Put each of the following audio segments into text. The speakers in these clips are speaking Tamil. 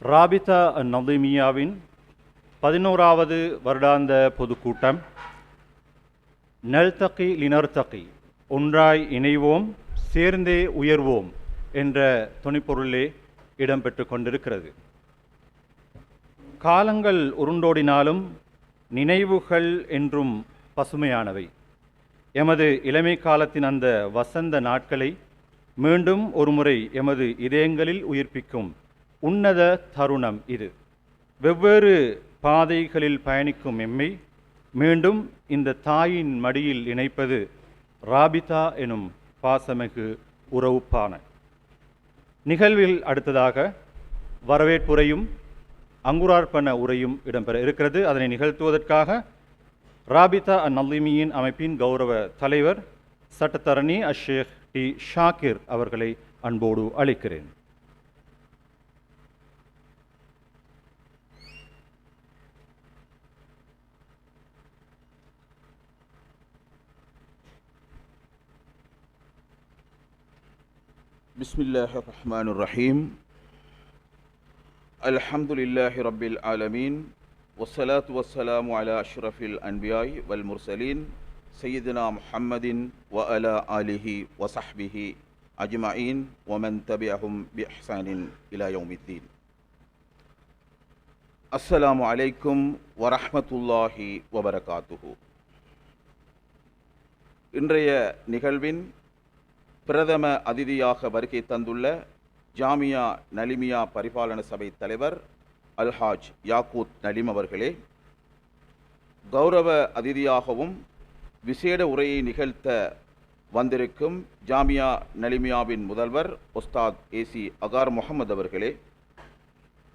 ராபிதா நதீமியாவின் 11வது வருடாந்த பொதுக்கூட்டம் நல்தகி லினர்தகி, ஒன்றாய் இணைவோம் சேர்ந்தே உயர்வோம் என்ற துணைப்பொருளிலே இடம்பெற்று கொண்டிருக்கிறது. காலங்கள் உருண்டோடினாலும் நினைவுகள் என்றும் பசுமையானவை. எமது இளமை காலத்தின் அந்த வசந்த நாட்களை மீண்டும் ஒருமுறை எமது இதயங்களில் உயிர்ப்பிக்கும் உன்னத தருணம் இது. வெவ்வேறு பாதைகளில் பயணிக்கும் எம்மை மீண்டும் இந்த தாயின் மடியில் இணைப்பது ராபிதா எனும் பாசமிகு உறவுப்பான நிகழ்வில் அடுத்ததாக வரவேற்புரையும் அங்குரார்ப்பண உரையும் இடம்பெற இருக்கிறது. அதனை நிகழ்த்துவதற்காக ராபிதா நதீமியின் அமைப்பின் கௌரவ தலைவர் சட்டத்தரணி ஷேக் டி ஷாக்கிர் அவர்களை அன்போடு அழைக்கிறேன். பிஸ்மில்லாஹிர் ரஹ்மானிர் ரஹீம். அல்ஹம்துலில்லாஹி ரப்பில் ஆலமீன். வஸ்ஸலாத்து வஸ்ஸலாமு அலா அஷ்ரஃபில் அன்பியாய் வல் முர்சலீன் சய்யிதுனா முஹம்மதின் வ அலா ஆலிஹி வ ஸஹ்பிஹி அஜ்மஈன் வ மன் தபிஅஹும் பி இஹ்சானின் இலா யௌமித்தீன். அஸ்ஸலாமு அலைக்கும் வ ரஹ்மத்துல்லாஹி வ பரகாத்துஹு. இன்றைய நிகழ்வின் பிரதம அதிதியாக வருகை தந்துள்ள ஜாமியா நலிமியா பரிபாலன சபை தலைவர் அல்ஹாஜ் யாக்கூத் நலீம் அவர்களே, கௌரவ அதிதியாகவும் விசேட உரையை நிகழ்த்த வந்திருக்கும் ஜாமியா நலிமியாவின் முதல்வர் உஸ்தாத் ஏசி அகார் முகமது அவர்களே,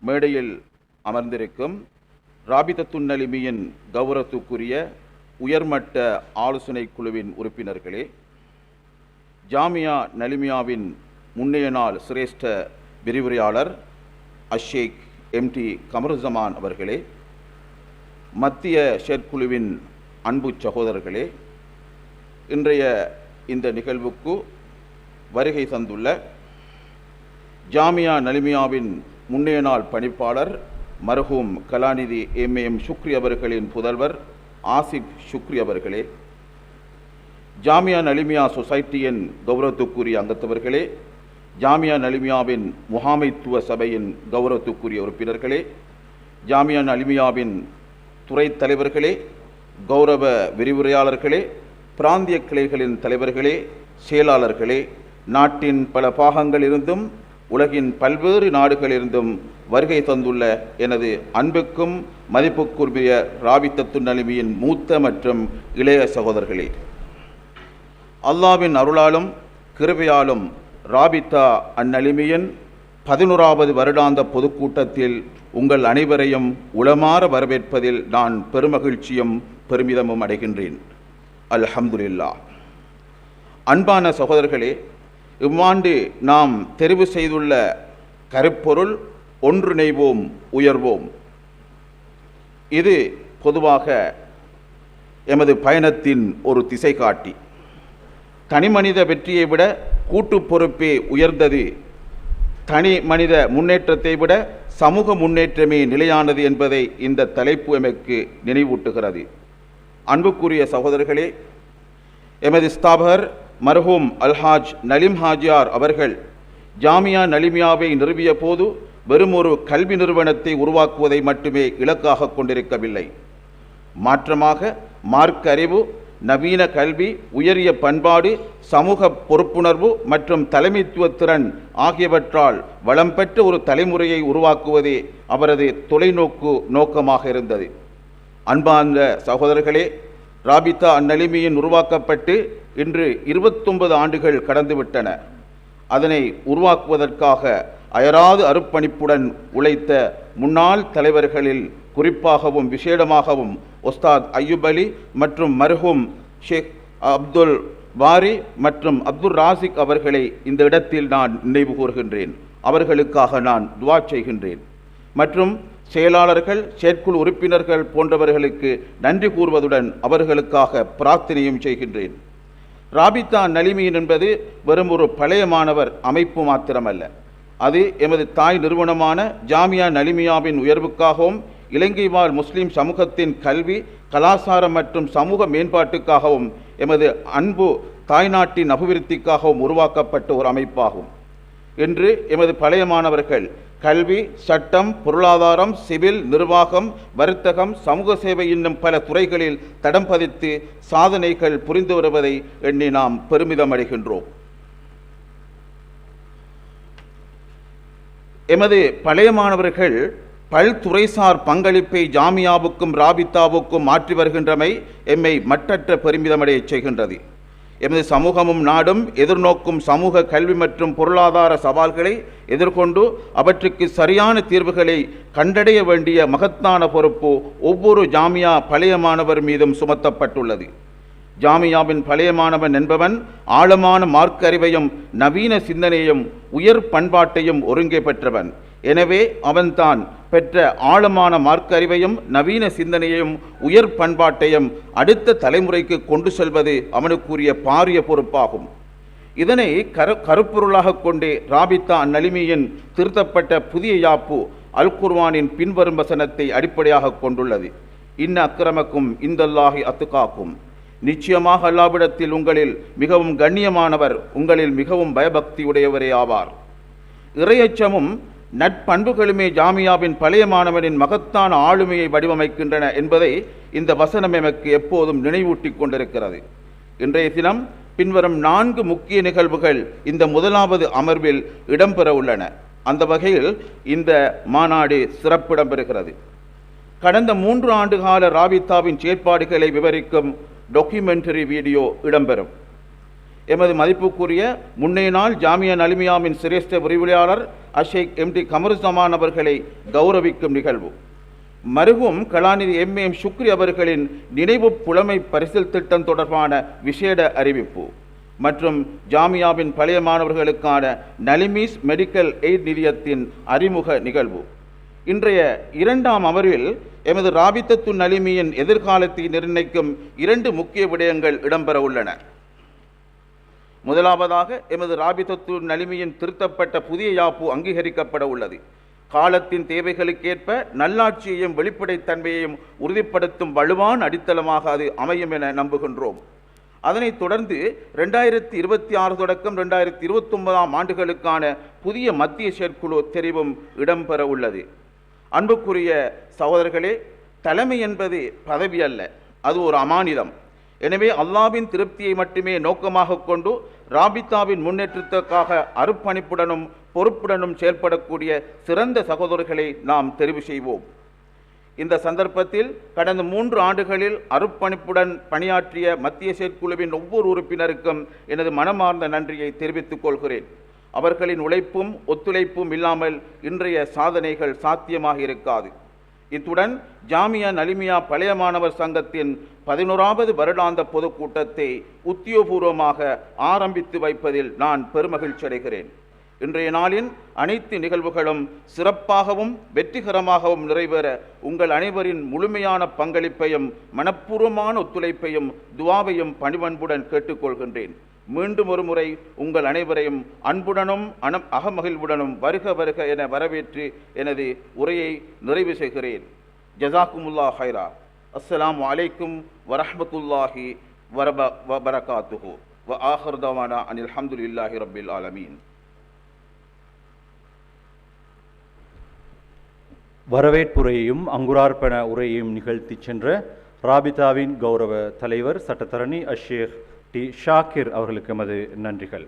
மேடையில் அமர்ந்திருக்கும் ராபிதத்துன் நலிமியின் கௌரவத்துக்குரிய உயர்மட்ட ஆலோசனை குழுவின் உறுப்பினர்களே, ஜாமியா நலிமியாவின் முன்னைய நாள் சிரேஷ்ட விரிவுரையாளர் ஷேக் எம்டி கமருஜமான் அவர்களே, மத்திய செயற்குழுவின் அன்பு சகோதரர்களே, இன்றைய இந்த நிகழ்வுக்கு வருகை தந்துள்ள ஜாமியா நலிமியாவின் முன்னைய நாள் பணிப்பாளர் மர்ஹூம் கலாநிதி எம் சுக்ரி அவர்களின் புதல்வர் ஆசிப் சுக்ரி அவர்களே, ஜாமியா நலிமியா சொசைட்டியின் கௌரவத்துக்குரிய அங்கத்தவர்களே, ஜாமியா நலிமியாவின் முகாமைத்துவ சபையின் கௌரவத்துக்குரிய உறுப்பினர்களே, ஜாமியா நலிமியாவின் துறை தலைவர்களே, கௌரவ விரிவுரையாளர்களே, பிராந்திய கிளைகளின் தலைவர்களே, செயலாளர்களே, நாட்டின் பல பாகங்களிலிருந்தும் உலகின் பல்வேறு நாடுகளிலிருந்தும் வருகை தந்துள்ள எனது அன்புக்கும் மதிப்புக்குரிய ராபிதத்துன் நலிமியின் மூத்த மற்றும் இளைய சகோதரர்களே, அல்லாவின் அருளாலும் கிருபையாலும் ராபிதா அந்நலிமியின் 11வது வருடாந்த பொதுக்கூட்டத்தில் உங்கள் அனைவரையும் உளமாற வரவேற்பதில் நான் பெருமகிழ்ச்சியும் பெருமிதமும் அடைகின்றேன். அல்ஹம்துலில்லாஹ். அன்பான சகோதரர்களே, இவ்வாண்டு நாம் தெரிவு செய்துள்ள கருப்பொருள் ஒன்றிணைவோம் உயர்வோம். இது பொதுவாக எமது பயணத்தின் ஒரு திசை காட்டி. தனிமனித வெற்றியை விட கூட்டு பொறுப்பே உயர்ந்தது, தனி மனித முன்னேற்றத்தை விட சமூக முன்னேற்றமே நிலையானது என்பதை இந்த தலைப்பு எமக்கு நினைவூட்டுகிறது. அன்புக்குரிய சகோதரர்களே, எமது ஸ்தாபகர் மர்ஹூம் அல்ஹாஜ் நலீம் ஹாஜியார் அவர்கள் ஜாமியா நலிமியாவை நிறுவிய போது வெறும் ஒரு கல்வி நிறுவனத்தை உருவாக்குவதை மட்டுமே இலக்காக கொண்டிருக்கவில்லை. மாற்றமாக மார்க்க அறிவு, நவீன கல்வி, உயரிய பண்பாடு, சமூக பொறுப்புணர்வு மற்றும் தலைமைத்துவ திறன் ஆகியவற்றால் வளம் பெற்ற ஒரு தலைமுறையை உருவாக்குவதே அவரது தொலைநோக்கு நோக்கமாக இருந்தது. அன்பார்ந்த சகோதரர்களே, ராபிதா அந்நலிமியின் உருவாக்கப்பட்டு இன்று 29 ஆண்டுகள் கடந்துவிட்டன. அதனை உருவாக்குவதற்காக அயராது அர்ப்பணிப்புடன் உழைத்த முன்னாள் தலைவர்களில் குறிப்பாகவும் விசேடமாகவும் உஸ்தாத் அய்யூப் அலி மற்றும் மர்ஹூம் ஷேக் அப்துல் பாரி மற்றும் அப்துல் ராசிக் அவர்களை இந்த இடத்தில் நான் நினைவு கூறுகின்றேன். அவர்களுக்காக நான் துவா செய்கின்றேன். மற்றும் செயலாளர்கள், செயற்குழு உறுப்பினர்கள் போன்றவர்களுக்கு நன்றி கூறுவதுடன் அவர்களுக்காக பிரார்த்தனையும் செய்கின்றேன். ராபிதா நலிமியின் என்பது வெறும் ஒரு பழைய மாணவர் அமைப்பு மாத்திரமல்ல, அது எமது தாய் நிறுவனமான ஜாமியா நலிமியாவின் உயர்வுக்காகவும் இலங்கை வாழ் முஸ்லிம் சமூகத்தின் கல்வி கலாச்சாரம் மற்றும் சமூக மேம்பாட்டுக்காகவும் எமது அன்பு தாய்நாட்டின் அபிவிருத்திக்காகவும் உருவாக்கப்பட்ட ஒரு அமைப்பாகும். இன்று எமது பழைய மாணவர்கள் கல்வி, சட்டம், பொருளாதாரம், சிவில், நிர்வாகம், வர்த்தகம், சமூக சேவை இன்னும் பல துறைகளில் தடம் பதித்து சாதனைகள் புரிந்து வருவதை எண்ணி நாம் பெருமிதம் அடைகின்றோம். எமது பழைய மாணவர்கள் பல்துறைசார் பங்களிப்பை ஜாமியாவுக்கும் ராபித்தாவுக்கும் மாற்றி வருகின்றமை எம்மை மட்டற்ற பெருமிதமடைய செய்கின்றது. எமது சமூகமும் நாடும் எதிர்நோக்கும் சமூக கல்வி மற்றும் பொருளாதார சவால்களை எதிர்கொண்டு அவற்றுக்கு சரியான தீர்வுகளை கண்டடைய வேண்டிய மகத்தான பொறுப்பு ஒவ்வொரு ஜாமியா பழைய மாணவர் மீதும் சுமத்தப்பட்டுள்ளது. ஜாமியாவின் பழைய மாணவன் என்பவன் ஆழமான மார்க்க அறிவையும் நவீன சிந்தனையும் உயர் பண்பாட்டையும் ஒருங்கே பெற்றவன். எனவே அவன்தான் பெற்ற ஆழமான மார்க்க அறிவையும் நவீன சிந்தனையையும் உயர் பண்பாட்டையும் அடுத்த தலைமுறைக்கு கொண்டு செல்வது அவனுக்குரிய பாரிய பொறுப்பாகும். இதனை கருப்பொருளாக கொண்டே ராபித்தா நலிமியின் திருத்தப்பட்ட புதிய யாப்பு அல் குர்ஆனின் பின்வரும் வசனத்தை அடிப்படையாக கொண்டுள்ளது. இன்ன அக்கிரமக்கும் இந்தல்லாஹி அத்துகாக்கும். நிச்சயமாக அல்லாஹ்விடத்தில் உங்களில் மிகவும் கண்ணியமானவர் உங்களில் மிகவும் பயபக்தியுடையவரே ஆவார். இறையச்சமும் நட்பண்புகளுமே ஜாமியாவின் பழைய மாணவனின் மகத்தான ஆளுமையை வடிவமைக்கின்றன என்பதை இந்த வசனம் எமக்கு எப்போதும் நினைவூட்டி கொண்டிருக்கிறது. இன்றைய தினம் பின்வரும் 4 முக்கிய நிகழ்வுகள் இந்த முதலாவது அமர்வில் இடம்பெற உள்ளன. அந்த வகையில் இந்த மாநாடு சிறப்பிடம் பெறுகிறது. கடந்த 3 ஆண்டு கால ராபித்தாவின் செயற்பாடுகளை விவரிக்கும் டாக்குமெண்டரி வீடியோ இடம்பெறும். எமது மதிப்புக்குரிய முன்னைய நாள் ஜாமியா நலிமியாவின் சிரேஷ்ட விரிவுரையாளர் அஷேக் எம்டி கமருசமான் அவர்களை கௌரவிக்கும் நிகழ்வு. மருகும் கலாநிதி எம் சுக்ரி அவர்களின் நினைவு புலமை பரிசில் திட்டம் தொடர்பான விசேட அறிவிப்பு மற்றும் ஜாமியாவின் பழைய மாணவர்களுக்கான நலிமீஸ் மெடிக்கல் எய்ட் நிதியத்தின் அறிமுக நிகழ்வு. இன்றைய 2ஆம் அமர்வில் எமது ராபித்தத்து நலிமியின் எதிர்காலத்தை நிர்ணயிக்கும் 2 முக்கிய விடயங்கள் இடம்பெற உள்ளன. முதலாவதாக எமது ராபித்தத்து நலிமியின் திருத்தப்பட்ட புதிய யாப்பு அங்கீகரிக்கப்பட உள்ளது. காலத்தின் தேவைகளுக்கேற்ப நல்லாட்சியையும் வெளிப்படைத்தன்மையையும் உறுதிப்படுத்தும் வலுவான அடித்தளமாக அது அமையும் என நம்புகின்றோம். அதனைத் தொடர்ந்து 2026 தொடக்கம் 2029ஆம் ஆண்டுகளுக்கான புதிய மத்திய செயற்குழு தெரிவும் இடம்பெற உள்ளது. அன்புக்குரிய சகோதரர்களே, தலைமை என்பது பதவி அல்ல, அது ஒரு அமானிதம். எனவே அல்லாஹ்வின் திருப்தியை மட்டுமே நோக்கமாக கொண்டு ராபித்தாவின் முன்னேற்றத்திற்காக அர்ப்பணிப்புடனும் பொறுப்புடனும் செயல்படக்கூடிய சிறந்த சகோதரர்களை நாம் தெரிவு செய்வோம். இந்த சந்தர்ப்பத்தில் கடந்த 3 ஆண்டுகளில் அர்ப்பணிப்புடன் பணியாற்றிய மத்திய செயற்குழுவின் ஒவ்வொரு உறுப்பினருக்கும் எனது மனமார்ந்த நன்றியை தெரிவித்துக் கொள்கிறேன். அவர்களின் உழைப்பும் ஒத்துழைப்பும் இல்லாமல் இன்றைய சாதனைகள் சாத்தியமாக இருக்காது. இத்துடன் ஜாமியா நலிமியா பழைய மாணவர் சங்கத்தின் 11வது வருடாந்த பொதுக்கூட்டத்தை உத்தியோகபூர்வமாக ஆரம்பித்து வைப்பதில் நான் பெருமகிழ்ச்சி அடைகிறேன். இன்றைய நாளின் அனைத்து நிகழ்வுகளும் சிறப்பாகவும் வெற்றிகரமாகவும் நிறைவேற உங்கள் அனைவரின் முழுமையான பங்களிப்பையும் மனப்பூர்வமான ஒத்துழைப்பையும் துஆவையும் பணிவன்புடன் கேட்டுக்கொள்கின்றேன். மீண்டும் ஒரு முறை உங்கள் அனைவரையும் அன்புடனும் அகமகிழ்வுடனும் வருக வருக என வரவேற்று எனது உரையை நிறைவு செய்கிறேன். ஜஸாக்குமுல்லாஹ் ஹைரா. அஸ்ஸலாமு அலைக்கும் வரஹ்மத்துல்லாஹி வபரகாத்துஹு வ ஆஹிர் தவானா அனில் ஹம்துலில்லாஹி ரப்பில் ஆலமீன். வரவேற்புரையையும் அங்குரார்ப்பண உரையையும் நிகழ்த்தி சென்ற ராபித்தாவின் கௌரவ தலைவர் சட்டத்தரணி அஷேக் டி ஷாக்கிர் அவர்களுக்கு எமது நன்றிகள்.